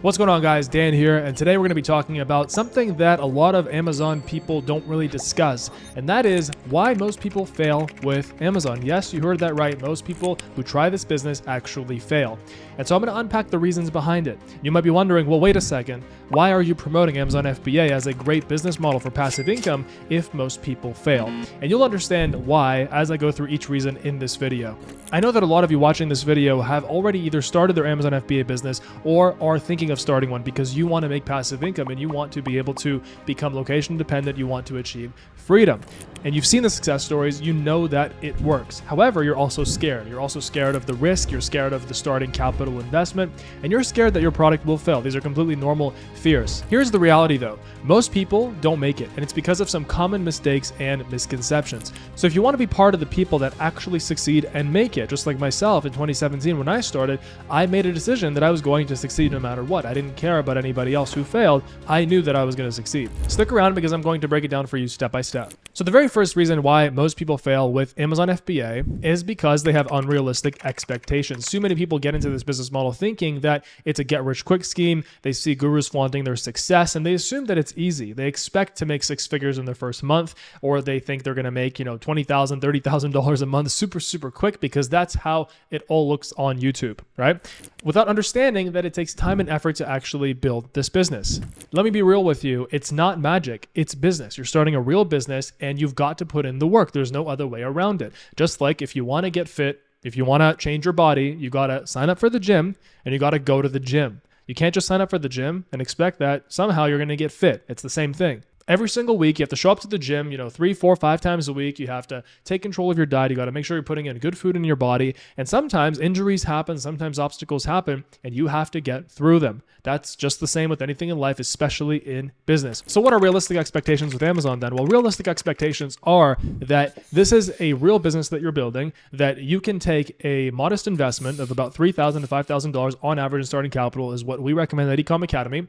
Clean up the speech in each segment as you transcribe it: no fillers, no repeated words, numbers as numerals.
What's going on, guys? Dan here, and today we're going to be talking about something that a lot of Amazon people don't really discuss, and that is why most people fail with Amazon. Yes, you heard that right. Most people who try this business actually fail. And so I'm going to unpack the reasons behind it. You might be wondering, well, wait a second. Why are you promoting Amazon FBA as a great business model for passive income if most people fail? And you'll understand why as I go through each reason in this video. I know that a lot of you watching this video have already either started their Amazon FBA business or are thinking of starting one because you want to make passive income and you want to be able to become location independent, you want to achieve freedom. And you've seen the success stories, you know that it works. However, you're also scared. You're also scared of the risk, you're scared of the starting capital investment, and you're scared that your product will fail. These are completely normal fears. Here's the reality though. Most people don't make it, and it's because of some common mistakes and misconceptions. So if you want to be part of the people that actually succeed and make it, just like myself in 2017 when I started, I made a decision that I was going to succeed no matter what. I didn't care about anybody else who failed. I knew that I was going to succeed. Stick around because I'm going to break it down for you step by step. So the very first reason why most people fail with Amazon FBA is because they have unrealistic expectations. Too many people get into this business model thinking that it's a get-rich-quick scheme. They see gurus flaunting their success and they assume that it's easy. They expect to make six figures in their first month, or they think they're going to make, $20,000, $30,000 a month super quick because that's how it all looks on YouTube, right? Without understanding that it takes time and effort to actually build this business. Let me be real with you. It's not magic. It's business. You're starting a real business and you've got to put in the work. There's no other way around it. Just like if you want to get fit, if you want to change your body, you got to sign up for the gym and you got to go to the gym. You can't just sign up for the gym and expect that somehow you're going to get fit. It's the same thing. Every single week, you have to show up to the gym, 3, 4, 5 times a week. You have to take control of your diet. You got to make sure you're putting in good food in your body. And sometimes injuries happen, sometimes obstacles happen, and you have to get through them. That's just the same with anything in life, especially in business. So what are realistic expectations with Amazon then? Well, realistic expectations are that this is a real business that you're building, that you can take a modest investment of about $3,000 to $5,000 on average in starting capital is what we recommend at Ecom Academy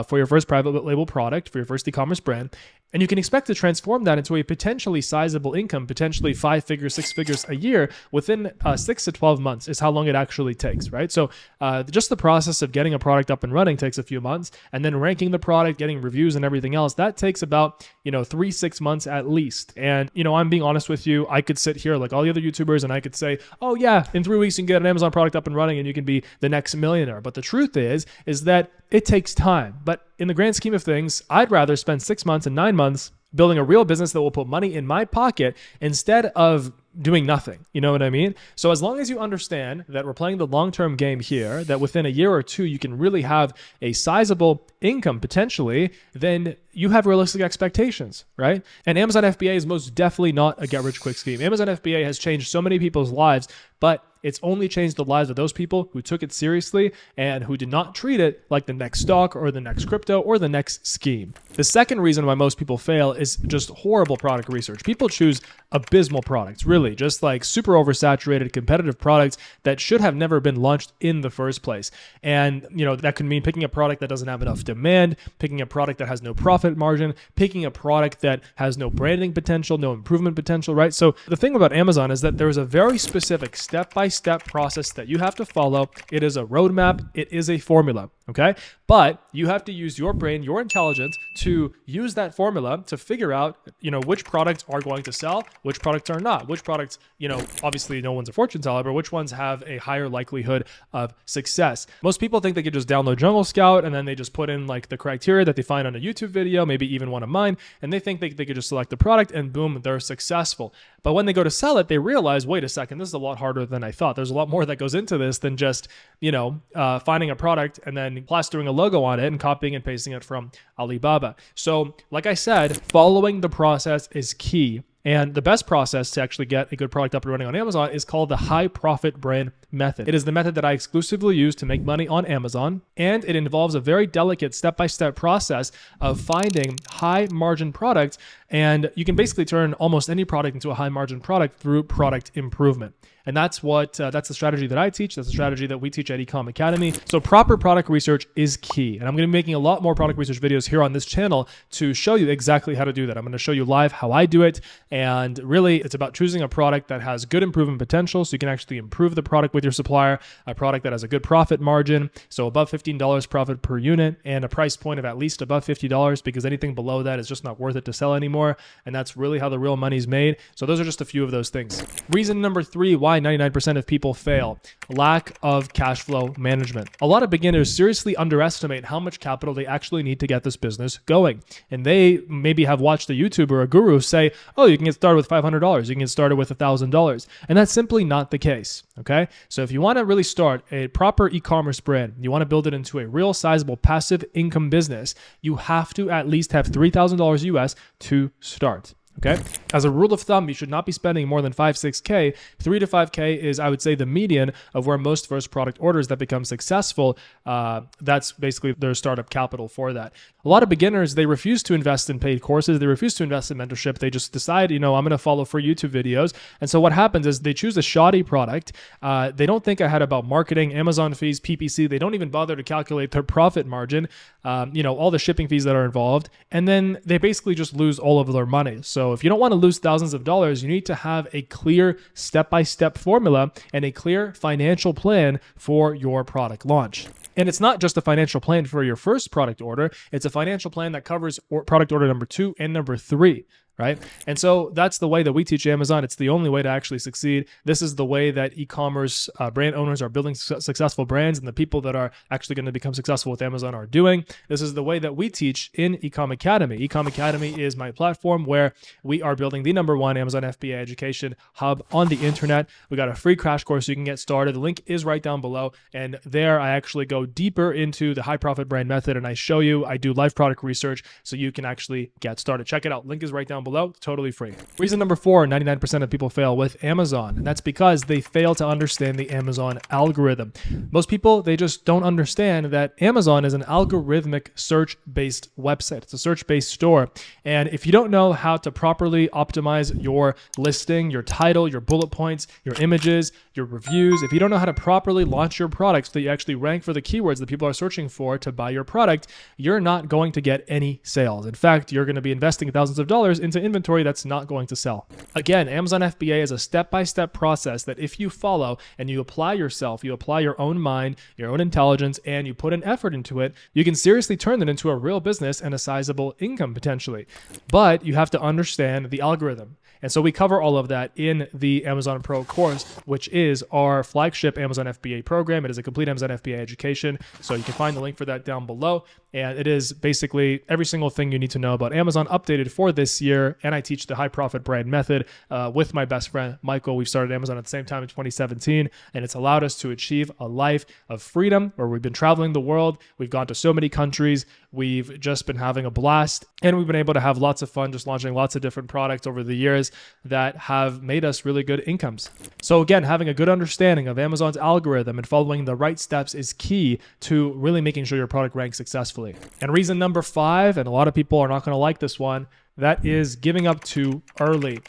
for your first private label product, for your first e-commerce brand. And you can expect to transform that into a potentially sizable income, potentially 5 figures, 6 figures a year within 6 to 12 months is how long it actually takes, right? So just the process of getting a product up and running takes a few months, and then ranking the product, getting reviews and everything else, that takes about 3-6 months at least. And I'm being honest with you, I could sit here like all the other YouTubers and I could say, oh yeah, in 3 weeks you can get an Amazon product up and running and you can be the next millionaire. But the truth is that it takes time. But in the grand scheme of things, I'd rather spend 6 months and 9 months building a real business that will put money in my pocket instead of doing nothing. You know what I mean? So as long as you understand that we're playing the long-term game here, that within a year or two, you can really have a sizable income potentially, then you have realistic expectations, right? And Amazon FBA is most definitely not a get-rich-quick scheme. Amazon FBA has changed so many people's lives, but it's only changed the lives of those people who took it seriously and who did not treat it like the next stock or the next crypto or the next scheme. The second reason why most people fail is just horrible product research. People choose abysmal products, really, just like super oversaturated competitive products that should have never been launched in the first place. And, that could mean picking a product that doesn't have enough demand, picking a product that has no profit margin, picking a product that has no branding potential, no improvement potential, right? So the thing about Amazon is that there's a very specific step-by-step process that you have to follow. It is a roadmap. It is a formula. Okay. But you have to use your brain, your intelligence to use that formula to figure out, which products are going to sell, which products are not, which products, obviously no one's a fortune teller, but which ones have a higher likelihood of success. Most people think they could just download Jungle Scout and then they just put in like the criteria that they find on a YouTube video, maybe even one of mine, and they think they could just select the product and boom, they're successful. But when they go to sell it, they realize, wait a second, this is a lot harder than I thought. There's a lot more that goes into this than just, finding a product and then plastering a logo on it and copying and pasting it from Alibaba. So like I said, following the process is key. And the best process to actually get a good product up and running on Amazon is called the high profit brand method. It is the method that I exclusively use to make money on Amazon. And it involves a very delicate step-by-step process of finding high margin products. And you can basically turn almost any product into a high margin product through product improvement. And that's the strategy that I teach. That's the strategy that we teach at Ecom Academy. So proper product research is key. And I'm going to be making a lot more product research videos here on this channel to show you exactly how to do that. I'm going to show you live how I do it. And really, it's about choosing a product that has good improvement potential so you can actually improve the product with your supplier, a product that has a good profit margin, so above $15 profit per unit, and a price point of at least above $50, because anything below that is just not worth it to sell anymore. And that's really how the real money's made. So those are just a few of those things. Reason number 3 why 99% of people fail: lack of cash flow management. A lot of beginners seriously underestimate how much capital they actually need to get this business going. And they maybe have watched a YouTuber or a guru say, oh, you can get started with $500, you can get started with $1,000. And that's simply not the case. Okay. So if you want to really start a proper e-commerce brand, you want to build it into a real sizable passive income business, you have to at least have $3,000 US to start. Okay. As a rule of thumb, you should not be spending more than 6K. 3 to 5K is, I would say, the median of where most first product orders that become successful, that's basically their startup capital for that. A lot of beginners, they refuse to invest in paid courses. They refuse to invest in mentorship. They just decide, I'm going to follow free YouTube videos. And so what happens is they choose a shoddy product. They don't think ahead about marketing, Amazon fees, PPC. They don't even bother to calculate their profit margin, all the shipping fees that are involved. And then they basically just lose all of their money. So if you don't want to lose thousands of dollars, you need to have a clear step-by-step formula and a clear financial plan for your product launch. And it's not just a financial plan for your first product order. It's a financial plan that covers product order number 2 and number 3. Right? And so that's the way that we teach Amazon. It's the only way to actually succeed. This is the way that e-commerce brand owners are building successful brands, and the people that are actually going to become successful with Amazon are doing. This is the way that we teach in Ecom Academy. Ecom Academy is my platform where we are building the #1 Amazon FBA education hub on the internet. We got a free crash course you can get started. The link is right down below. And there I actually go deeper into the high profit brand method, and I show you, I do live product research so you can actually get started. Check it out. Link is right down below, totally free. Reason number 4, 99% of people fail with Amazon. And that's because they fail to understand the Amazon algorithm. Most people, they just don't understand that Amazon is an algorithmic search-based website. It's a search-based store. And if you don't know how to properly optimize your listing, your title, your bullet points, your images, your reviews, if you don't know how to properly launch your product so that you actually rank for the keywords that people are searching for to buy your product, you're not going to get any sales. In fact, you're going to be investing thousands of dollars into inventory that's not going to sell. Again, Amazon FBA is a step-by-step process that if you follow and you apply yourself, you apply your own mind, your own intelligence, and you put an effort into it, you can seriously turn it into a real business and a sizable income potentially. But you have to understand the algorithm. And so we cover all of that in the Amazon Pro course, which is our flagship Amazon FBA program. It is a complete Amazon FBA education. So you can find the link for that down below. And it is basically every single thing you need to know about Amazon updated for this year. And I teach the high profit brand method with my best friend, Michael. We started Amazon at the same time in 2017, and it's allowed us to achieve a life of freedom where we've been traveling the world. We've gone to so many countries. We've just been having a blast, and we've been able to have lots of fun just launching lots of different products over the years that have made us really good incomes. So again, having a good understanding of Amazon's algorithm and following the right steps is key to really making sure your product ranks successfully. And reason number 5, and a lot of people are not going to like this one, that is giving up too early.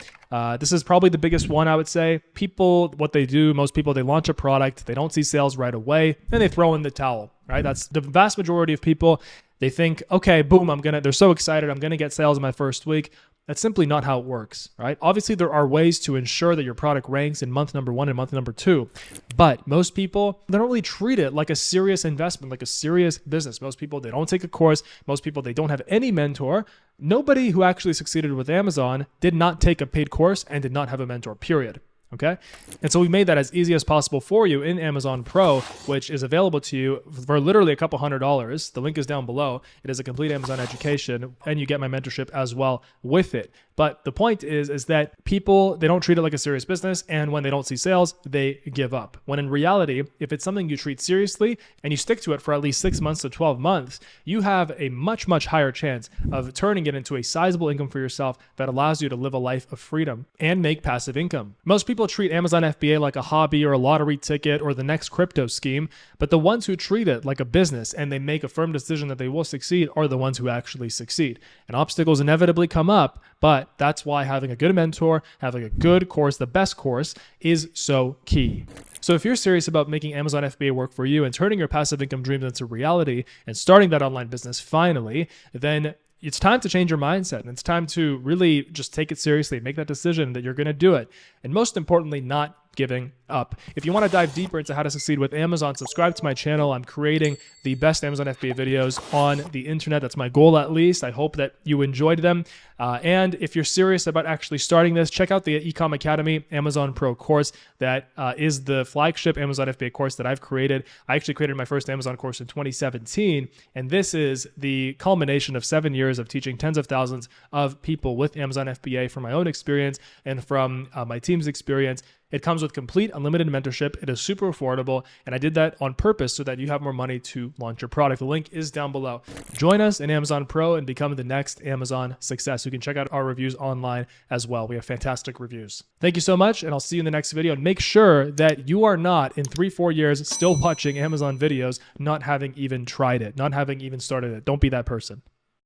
This is probably the biggest one, I would say. People, what they do, most people, they launch a product, they don't see sales right away, and they throw in the towel, right? That's the vast majority of people. They think, okay, boom, they're so excited, I'm going to get sales in my first week. That's simply not how it works, right? Obviously, there are ways to ensure that your product ranks in month number 1 and month number 2. But most people, they don't really treat it like a serious investment, like a serious business. Most people, they don't take a course. Most people, they don't have any mentor. Nobody who actually succeeded with Amazon did not take a paid course and did not have a mentor, period. Okay. And so we made that as easy as possible for you in Amazon Pro, which is available to you for literally a couple $100. The link is down below. It is a complete Amazon education, and you get my mentorship as well with it. But the point is that people, they don't treat it like a serious business. And when they don't see sales, they give up. When in reality, if it's something you treat seriously and you stick to it for at least 6 months to 12 months, you have a much, much higher chance of turning it into a sizable income for yourself that allows you to live a life of freedom and make passive income. Most people treat Amazon FBA like a hobby or a lottery ticket or the next crypto scheme, but the ones who treat it like a business and they make a firm decision that they will succeed are the ones who actually succeed. And obstacles inevitably come up, but But that's why having a good mentor, having a good course, the best course, is so key. So if you're serious about making Amazon FBA work for you and turning your passive income dreams into reality and starting that online business finally, then it's time to change your mindset, and it's time to really just take it seriously, make that decision that you're going to do it. And most importantly, not giving up. If you want to dive deeper into how to succeed with Amazon, subscribe to my channel. I'm creating the best Amazon FBA videos on the internet. That's my goal, at least. I hope that you enjoyed them. And if you're serious about actually starting this, check out the Ecom Academy Amazon Pro course. That is the flagship Amazon FBA course that I've created. I actually created my first Amazon course in 2017, and this is the culmination of 7 years of teaching tens of thousands of people with Amazon FBA from my own experience and from my team's experience. It comes with complete unlimited mentorship. It is super affordable, and I did that on purpose so that you have more money to launch your product. The link is down below. Join us in Amazon Pro and become the next Amazon success. You can check out our reviews online as well. We have fantastic reviews. Thank you so much, and I'll see you in the next video. And make sure that you are not in 3-4 years still watching Amazon videos, not having even tried it, not having even started it. Don't be that person.